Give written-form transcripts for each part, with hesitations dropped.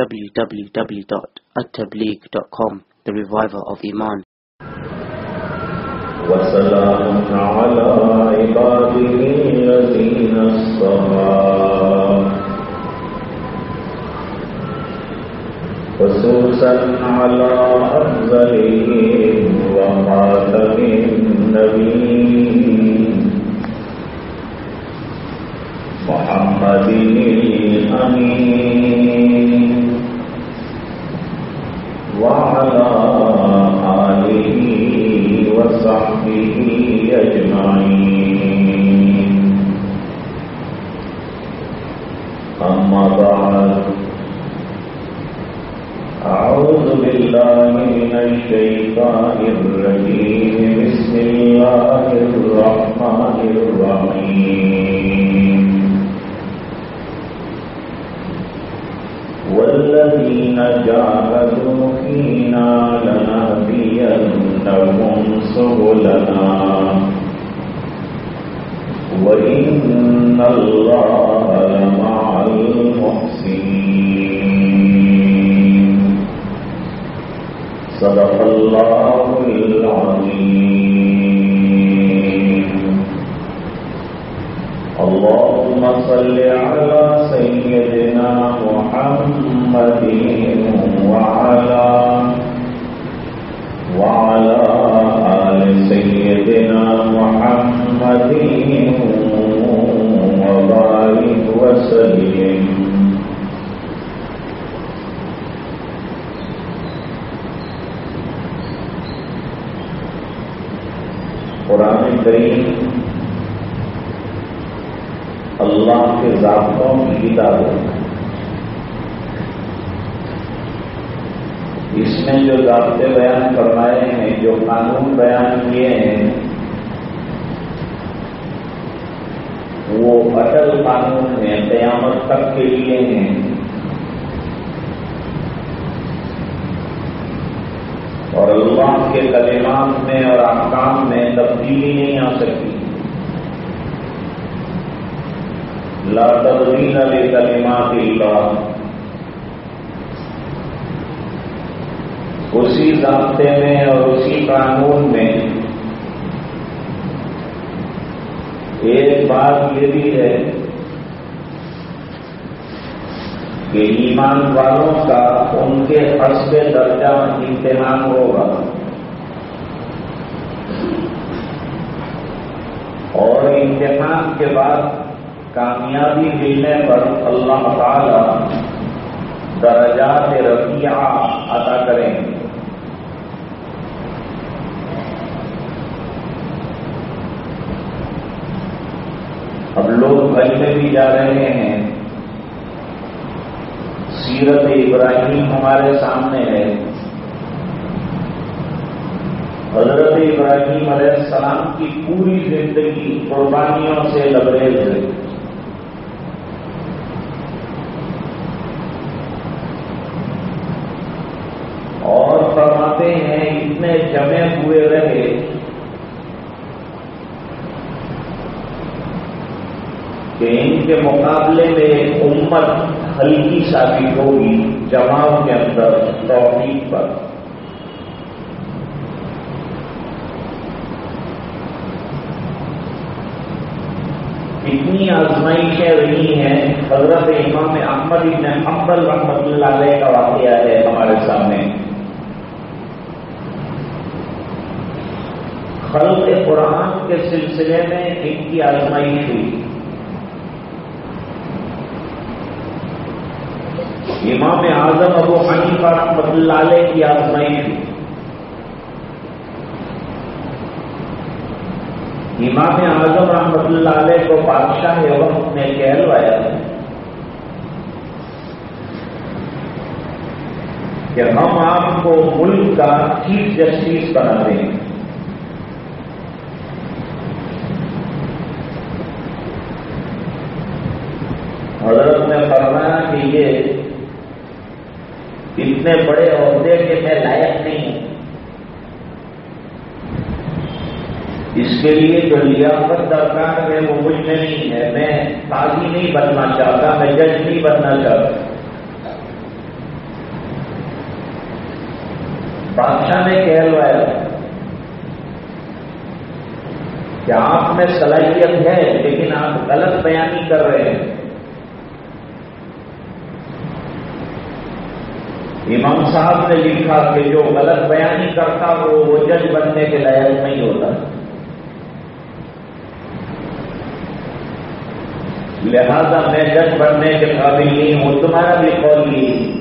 www.attableek.com, the reviver of Iman. وَسَلَامٌ عَلَى عِبَادِهِ الَّذِينَ اصْطَفَىٰ خصوصاً عَلَى أَفْضَلِهِمْ وَخَاتَمِ النَّبِيِّينَ محمد الأمين وعلى آله وصحبه أجمعين أما بعد أعوذ بالله من الشيطان الرجيم بسم الله الرحمن الرحيم والذين جاهدوا فينا لنهدينهم سبلنا وإن الله لمع المحسنين صدق الله العظيم. اللهم صل على سيدنا محمد وعلى آل سيدنا محمد وبارك وسلم. قرآن کریم اللہ کے ضابطوں کی کتاب ہے. اس میں جو ضابطے بیان فرمائے ہیں، جو قانون بیان کیے ہیں، وہ اٹل قانون ہیں، قیامت تک کے لیے ہیں. اور اللہ کے کلمات میں اور احکام میں تبدیلی نہیں آ سکتی. لا تبدیل لکلمات اللہ. اسی ضابطے میں اور اسی قانون میں ایک بات یہ بھی ہے کہ ایمان والوں کا ان کے حسب درجہ امتحان ہوگا، اور امتحان کے بعد کامیابی ملنے پر اللہ تعالی درجات رفیعہ عطا کریں گے. اب لوگ بھجنے بھی جا رہے ہیں. سیرت ابراہیم ہمارے سامنے ہے. حضرت ابراہیم علیہ السلام کی پوری زندگی قربانیوں سے لبریز ہے. اور فرماتے ہیں اتنے جمے ہوئے رہے کہ ان کے مقابلے میں امت ہلکی ثابت ہوگی جماؤ کے اندر توحید پر. اتنی آزمائشیں رہی ہیں. حضرت امام احمد بن حنبل رحمۃ اللہ علیہ کا واقعہ ہے ہمارے سامنے. خلق قرآن کے سلسلے میں ان کی آزمائش ہوئی. امام اعظم ابو حنیفہ رحمۃ اللہ علیہ کی آزمائش ہوئی. امام اعظم رحمۃ اللہ علیہ کو بادشاہ وقت نے کہلوایا کہ ہم آپ کو ملک کا چیف جسٹس بنا دیں گے. حضرت نے فرمایا کہ یہ اتنے بڑے عہدے کے میں لائق نہیں ہوں. اس کے لیے جو لیاقت درکار ہے وہ مجھ میں نہیں ہے. میں قاضی نہیں بننا چاہتا، میں جج نہیں بننا چاہتا. بادشاہ نے کہلوایا کہ آپ میں صلاحیت ہے لیکن آپ غلط بیانی کر رہے ہیں. امام صاحب نے لکھا کہ جو غلط بیانی کرتا وہ جج بننے کے لائق نہیں ہوتا. لہذا میں جج بننے کے قابل نہیں ہوں. تمہارا بھی قول یہ.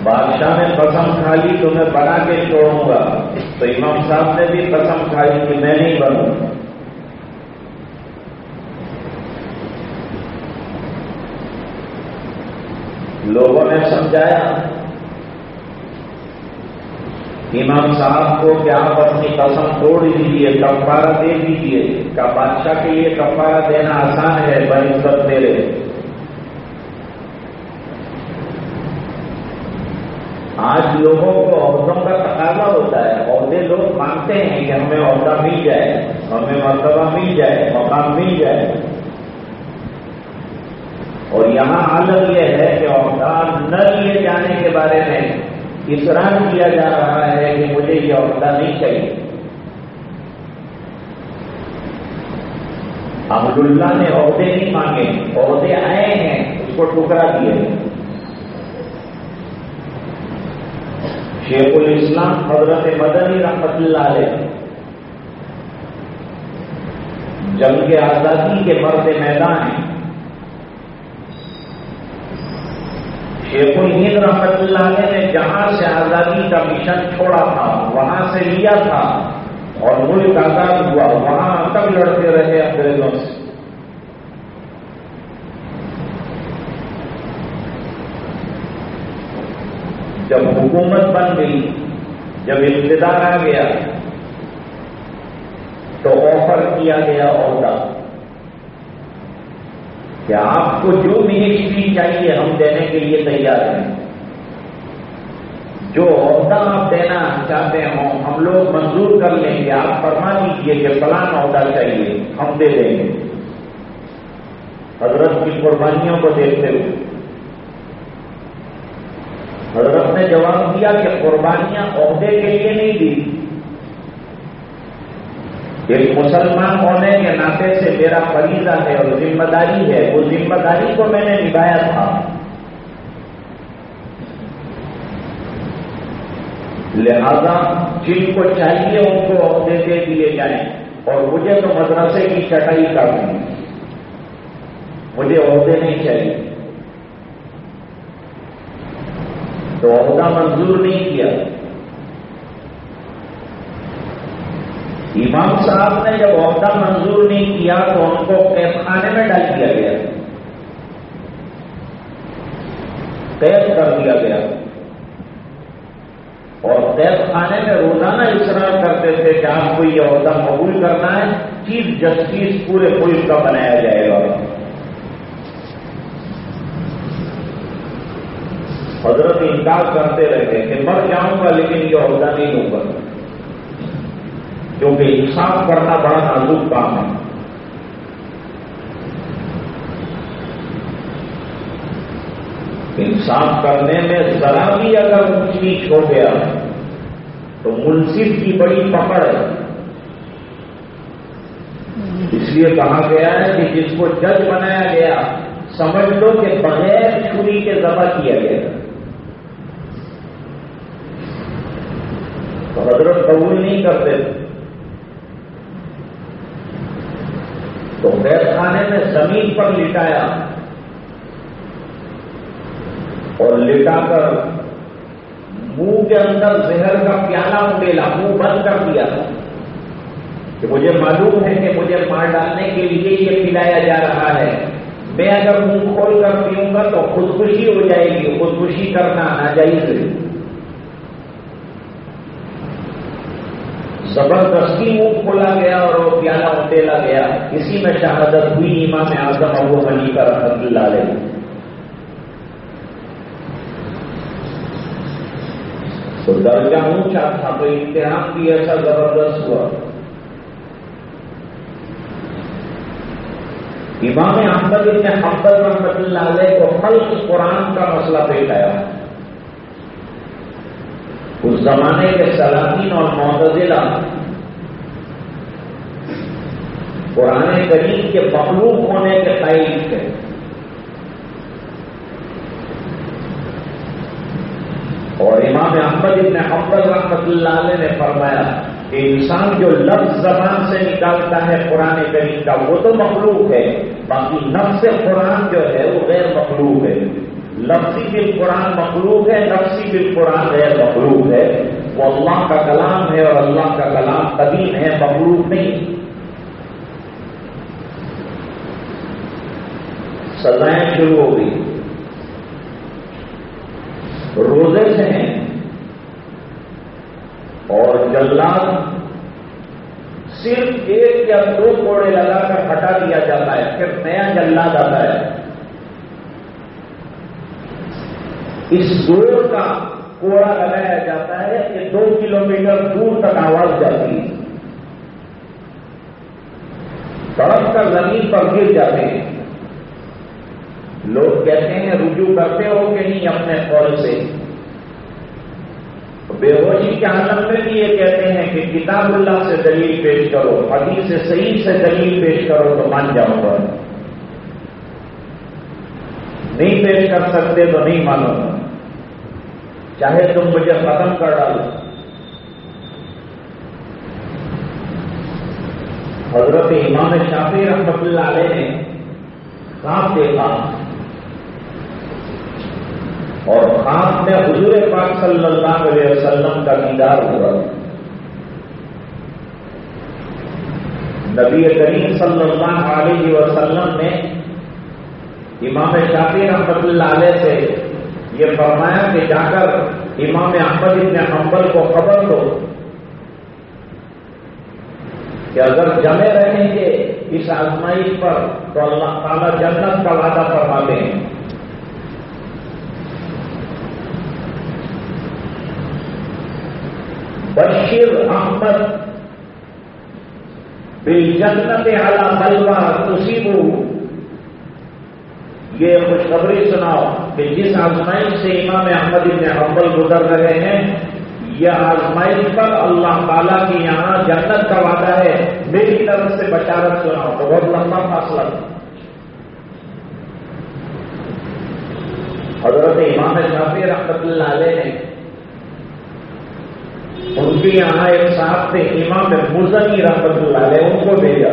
بادشاہ نے قسم کھا لی تو میں بنا کے چھوڑوں گا. تو امام صاحب نے بھی قسم کھائی کہ میں نہیں بنوں. لوگوں نے سمجھایا امام صاحب کو کہ آپ اپنی قسم توڑ دیجیے, کفارہ دے دیجیے. کہ بادشاہ کے لیے کفارہ دینا آسان ہے, بنسبت میرے. آج لوگوں کو عہدوں کا تقاضا ہوتا ہے. عہدے لوگ مانگتے ہیں کہ ہمیں عہدہ مل جائے, ہمیں مرتبہ مل جائے, مقام مل جائے. اور یہاں حالت یہ ہے کہ عہدہ نہ لیے جانے کے بارے میں اصرار کیا جا رہا ہے کہ مجھے یہ عہدہ نہیں چاہیے. احمد اللہ نے عہدے نہیں مانگے, عہدے آئے ہیں, اس کو ٹکرا دیے. شیخ الاسلام حضرت مدنی رحمت اللہ علیہ جنگ آزادی کے مرد میدان ہیں. شیخ الہند رحمت اللہ علیہ نے جہاں سے آزادی کا مشن چھوڑا تھا وہاں سے لیا تھا اور ملک آزاد ہوا. وہاں تک لڑتے رہے انگریزوں سے. جب حکومت بن گئی, جب اقتدار آ گیا تو آفر کیا گیا عہدہ کہ آپ کو جو منسٹری چاہیے ہم دینے کے لیے تیار ہیں. جو عہدہ آپ دینا چاہتے ہوں ہم لوگ منظور کر لیں گے. آپ فرما دیجیے کہ فلاں عہدہ چاہیے, ہم دے دیں گے. حضرت کی قربانیوں کو دیکھتے ہوئے حضرت نے جواب دیا کہ قربانیاں عہدے کے لیے نہیں دی. ایک مسلمان ہونے کے ناطے سے میرا فریضہ ہے اور ذمہ داری ہے. وہ ذمہ داری کو میں نے نبھایا تھا. لہذا جن کو چاہیے ان کو عہدے دے دیے جائیں. اور مجھے تو مدرسے کی چٹائی کافی, مجھے عہدے نہیں چاہیے. تو عہدہ منظور نہیں کیا. امام صاحب نے جب عہدہ منظور نہیں کیا تو ان کو قید خانے میں ڈال دیا گیا, قید کر دیا گیا. اور قید خانے میں روزانہ اصرار کرتے تھے کہ آپ کو یہ عہدہ قبول کرنا ہے, چیف جسٹس پورے ملک کا بنایا جائے گا. حضرت انکار کرتے رہے کہ مر جاؤں گا لیکن یہ عہدہ نہیں لوں گا, کیونکہ انصاف کرنا بڑا نازک کام ہے. انصاف کرنے میں ذرا بھی اگر اونچ نیچ ہو گیا تو منصف کی بڑی پکڑ ہے. اس لیے کہا گیا ہے کہ جس کو جج بنایا گیا سمجھ لو کہ بغیر چھری کے ذبح کیا گیا. تو حضرت قبول نہیں کرتے تو قید خانے میں زمین پر لٹایا اور لٹا کر منہ کے اندر زہر کا پیالہ اڈیلا, منہ بند کر دیا تھا کہ مجھے معلوم ہے کہ مجھے مار ڈالنے کے لیے یہ پلایا جا رہا ہے. میں اگر منہ کھول کر پیوں گا تو خودکشی ہو جائے گی. خودکشی کرنا ناجائز ہے. زبردستی منہ کھولا گیا اور وہ پیالہ اڈیلا گیا. اسی میں شہادت ہوئی امام اعظم ابو حنیفہ رحمۃ اللہ علیہ. تو درجہ اونچا تھا تو امتحان بھی ایسا زبردست ہوا. امام احمد بن حنبل رحمۃ اللہ علیہ کو خلق قرآن کا مسئلہ پیش آیا. اس زمانے کے سلاطین اور معتزلہ قرآن کریم کے مخلوق ہونے کے قائل تھے. اور امام احمد بن حنبل رحمۃ اللہ علیہ نے فرمایا کہ انسان جو لفظ زبان سے نکالتا ہے قرآن کریم کا وہ تو مخلوق ہے، باقی نفس قرآن جو ہے وہ غیر مخلوق ہے. لفظی بالقرآن مخلوق ہے، نفسی بالقرآن غیر مخلوق ہے. وہ اللہ کا کلام ہے اور اللہ کا کلام قدیم ہے، مخلوق نہیں. سزائیں شروع ہو گئی. روزے سے ہیں اور جلاد صرف 1 یا 2 کوڑے لگا کر ہٹا دیا جاتا ہے، پھر نیا جلاد آتا ہے. اس زور کا کوڑا لگایا جاتا ہے کہ 2 کلومیٹر دور تک آواز جاتی ہے. سڑک کا زمین پر گر جاتے ہیں. لوگ کہتے ہیں رجوع کرتے ہو کہ نہیں اپنے قول سے؟ بے ہوشی کے عالم میں بھی یہ کہتے ہیں کہ کتاب اللہ سے دلیل پیش کرو، حدیث سے صحیح سے دلیل پیش کرو تو مان جاؤں گا. نہیں پیش کر سکتے تو نہیں مانو گا، چاہے تم مجھے ختم کر ڈالو. حضرت امام شافعی رحمۃ اللہ علیہ نے خواب دیکھا اور خواب میں حضور پاک صلی اللہ علیہ وسلم کا دیدار ہوا. نبی کریم صلی اللہ علیہ وسلم نے امام شافعی رحمۃ اللہ علیہ سے یہ فرمایا کہ جا کر امام احمد بن حنبل کو خبر دو کہ اگر جمے رہیں گے اس آزمائش پر تو اللہ تعالیٰ جنت کا وعدہ فرماتے ہیں. بشیر احمد بالجنت علی بلوہ تصیبہ، یہ خوشخبری سناؤ کہ جس آزمائش سے امام احمد بن حنبل گزر رہے ہیں یہ آزمائش پر اللہ تعالیٰ کے یہاں جنت کا وعدہ ہے، میری طرف سے بشارت سناؤ. تو بہت لمبا فاصلہ. حضرت امام شافعی رحمۃ اللہ علیہ نے ان کے یہاں ایک صاحب تھے امام مزنی رحمۃ اللہ علیہ، ان کو بھیجا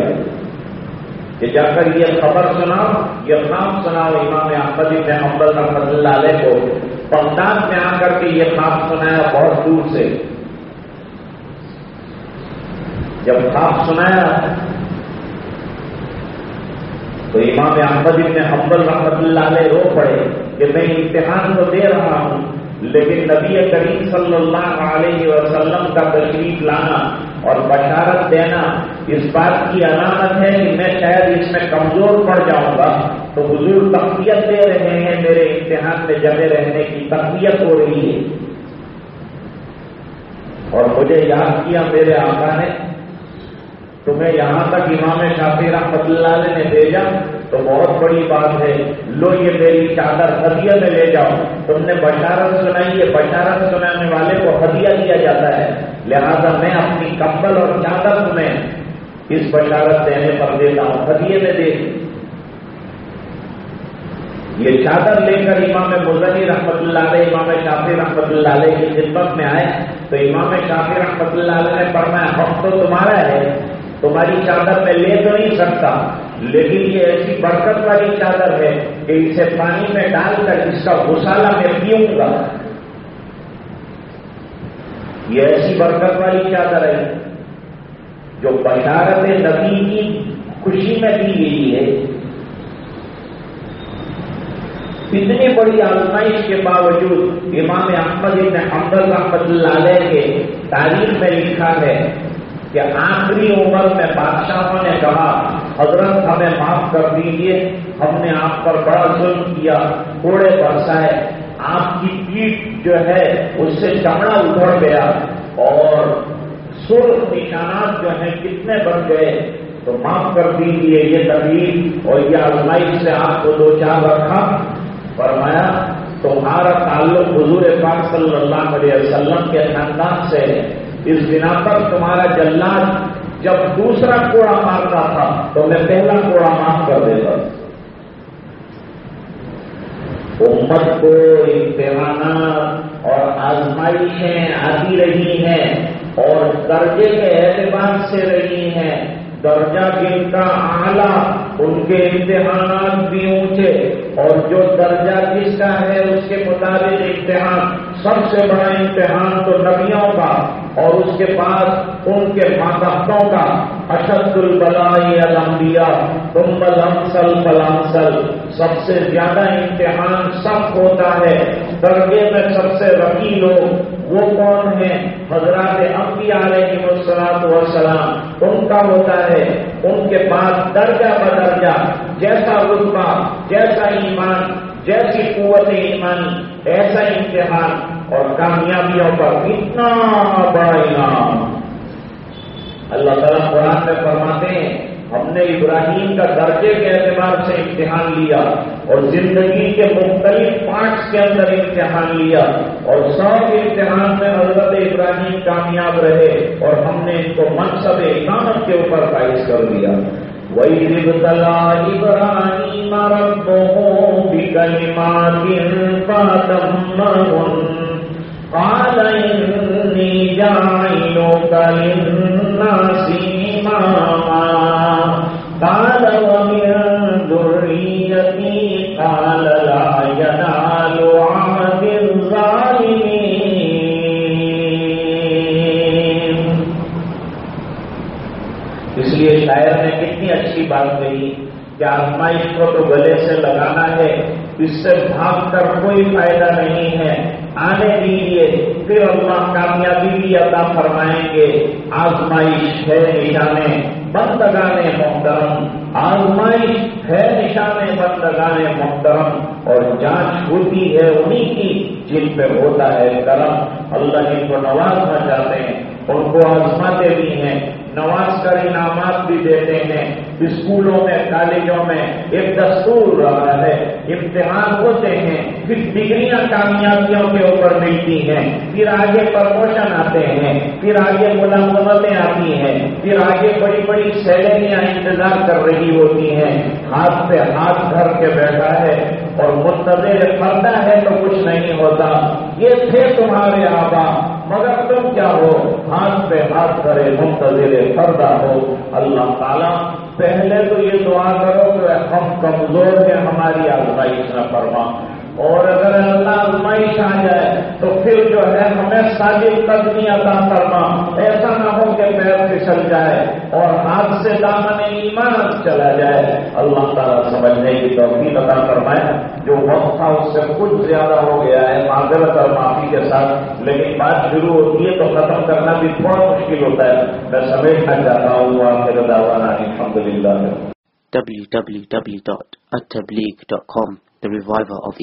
کہ جا کر یہ خبر سناؤ، یہ خواب سناؤ امام احمد بن حنبل رحمۃ اللہ علیہ کو. بغداد میں آ کر کے یہ خواب سنایا بہت دور سے. جب خواب سنایا تو امام احمد بن حنبل رحمۃ اللہ علیہ رو پڑے کہ میں امتحان تو دے رہا ہوں لیکن نبی کریم صلی اللہ علیہ وسلم کا تشریف لانا اور بشارت دینا اس بات کی علامت ہے کہ میں شاید اس میں کمزور پڑ جاؤں گا. تو حضور تقویت دے رہے ہیں، میرے امتحان میں جمے رہنے کی تقویت ہو رہی ہے. اور مجھے یاد کیا میرے آقا نے تمہیں یہاں تک امام شافعی رحمۃ اللہ علیہ نے بھیجا تو بہت بڑی بات ہے. لو یہ میری چادر ہدیہ میں لے جاؤ. تم نے بشارت سنائی ہے، بشارت سنانے والے کو ہدیہ دیا جاتا ہے، لہذا میں اپنی کمبل اور چادر تمہیں اس بشارت دینے پر دیتا ہوں، ہدیے میں دے. یہ چادر لے کر امام مزنی رحمۃ اللہ علیہ امام شافعی رحمۃ اللہ علیہ کی خدمت میں آئے تو امام شافعی رحمۃ اللہ علیہ نے فرمایا حق تو تمہارا ہے، تمہاری چادر میں لے تو نہیں سکتا، لیکن یہ ایسی برکت والی چادر ہے کہ اسے پانی میں ڈال کر اس کا غسالہ میں پیوں گا. یہ ایسی برکت والی چادر ہے جو بشارت نبی کی خوشی میں دی گئی ہے. اتنی بڑی آزمائش کے باوجود امام احمد بن حنبل رحمۃ اللہ علیہ کے تاریخ میں لکھا ہے کہ آخری عمر میں بادشاہوں نے کہا حضرت ہمیں معاف کر دیجیے، ہم نے آپ پر بڑا ظلم کیا، کوڑے برسائے، آپ کی پیٹھ جو ہے اس سے چمڑا ادھڑ گیا اور سرخ نشانات جو ہیں کتنے بن گئے. تو معاف کر دیجیے یہ تکلیف اور یہ آزمائش سے آپ کو دو چار رکھا. فرمایا تمہارا تعلق حضور پاک صلی اللہ علیہ وسلم کے خاندان سے ہے. اس بنا پر تمہارا جلاد جب دوسرا کوڑا مارتا تھا تو میں پہلا کوڑا معاف کر دیتا. امت کو امتحانات اور آزمائشیں آتی رہی ہیں اور درجے کے اعتبار سے رہی ہیں. درجہ جن کا اعلیٰ ان کے امتحانات بھی اونچے، اور جو درجہ جس کا ہے اس کے مطابق امتحان. سب سے بڑا امتحان تو نبیوں کا اور اس کے بعد ان کے ماتحتوں کا. اشد البلاء الانبیاء ثم الامثل فالامثل. سب سے زیادہ امتحان سب ہوتا ہے. درجے میں سب سے رقی لوگ وہ کون ہیں؟ حضرات انبیاء علیہ السلام. ان کا ہوتا ہے. ان کے بعد درجہ بدرجہ جیسا رتبہ، جیسا ایمان، جیسی قوت ایمانی، ایسا امتحان اور کامیابیوں پر اتنا بڑا انعام. اللہ تعالیٰ قرآن میں فرماتے ہیں ہم نے ابراہیم کا درجے کے اعتبار سے امتحان لیا اور زندگی کے مختلف پارٹس کے اندر امتحان لیا، اور سب امتحان میں حضرت ابراہیم کامیاب رہے اور ہم نے ان کو منصب امامت کے اوپر فائز کر دیا. وَإِذِ ابْتَلَىٰ إِبْرَاهِيمَ رَبُّهُ بِكَلِمَاتٍ فَأَتَمَّهُنَّ قَالَ إِنِّي جَاعِلُكَ لِلنَّاسِ إِمَامًا قَالَ وَمِن ذُرِّيَّتِي قَالَ لَا يَنَالُ عَهْدِ الظَّالِمِينَ. اس لیے شاعر نے کتنی اچھی بات کہی کہ آزمائش کو تو گلے سے لگانا ہے، اس سے بھاگ کر کوئی فائدہ نہیں ہے. آنے دیجیے، پھر اللہ کامیابی بھی عطا فرمائیں گے. آزمائش ہے نشانے بندگان محترم، آزمائش ہے نشانے بندگان محترم، اور جانچ ہوتی ہے انہی کی جن پہ ہوتا ہے کرم. اللہ جن کو نوازنا چاہتے ہیں ان کو آزماتے بھی ہیں، نواز کر انعامات بھی دیتے ہیں. اسکولوں میں کالجوں میں ایک دستور رہا ہے، امتحان ہوتے ہیں، پھر ڈگریاں کامیابیوں کے اوپر ملتی ہیں، پھر آگے پروموشن آتے ہیں، پھر آگے ملازمتیں آتی ہیں، پھر آگے بڑی بڑی سیلریاں انتظار کر رہی ہوتی ہیں. ہاتھ پہ ہاتھ دھر کے بیٹھا ہے اور منتظر پڑتا ہے تو کچھ نہیں ہوتا. یہ تھے تمہارے آبا مگر تم کیا ہو؟ ہاتھ پہ ہاتھ کرے منتظر پردہ ہو. اللہ تعالیٰ پہلے تو یہ دعا کرو کہ ہم کمزور ہیں، ہماری آزمائش نہ فرما، اور اگر اللہ آزمائش آ جائے تو پھر جو ہے ہمیں ساجد قدمی عطا فرما. ایسا نہ ہو کہ پیر پھسل جائے اور ہاتھ سے دامن ایمان چلا جائے. اللہ تعالیٰ سمجھنے کی توفیق عطا فرمائے. جو وقت تھا اس سے کچھ زیادہ ہو گیا ہے، معذرت اور معافی کے ساتھ، لیکن بات شروع ہوتی ہے تو ختم کرنا بھی تھوڑا مشکل ہوتا ہے. میں سمیٹنا چاہتا ہوں آخر دعوانا الحمدللہ. www.attableek.com, the reviver of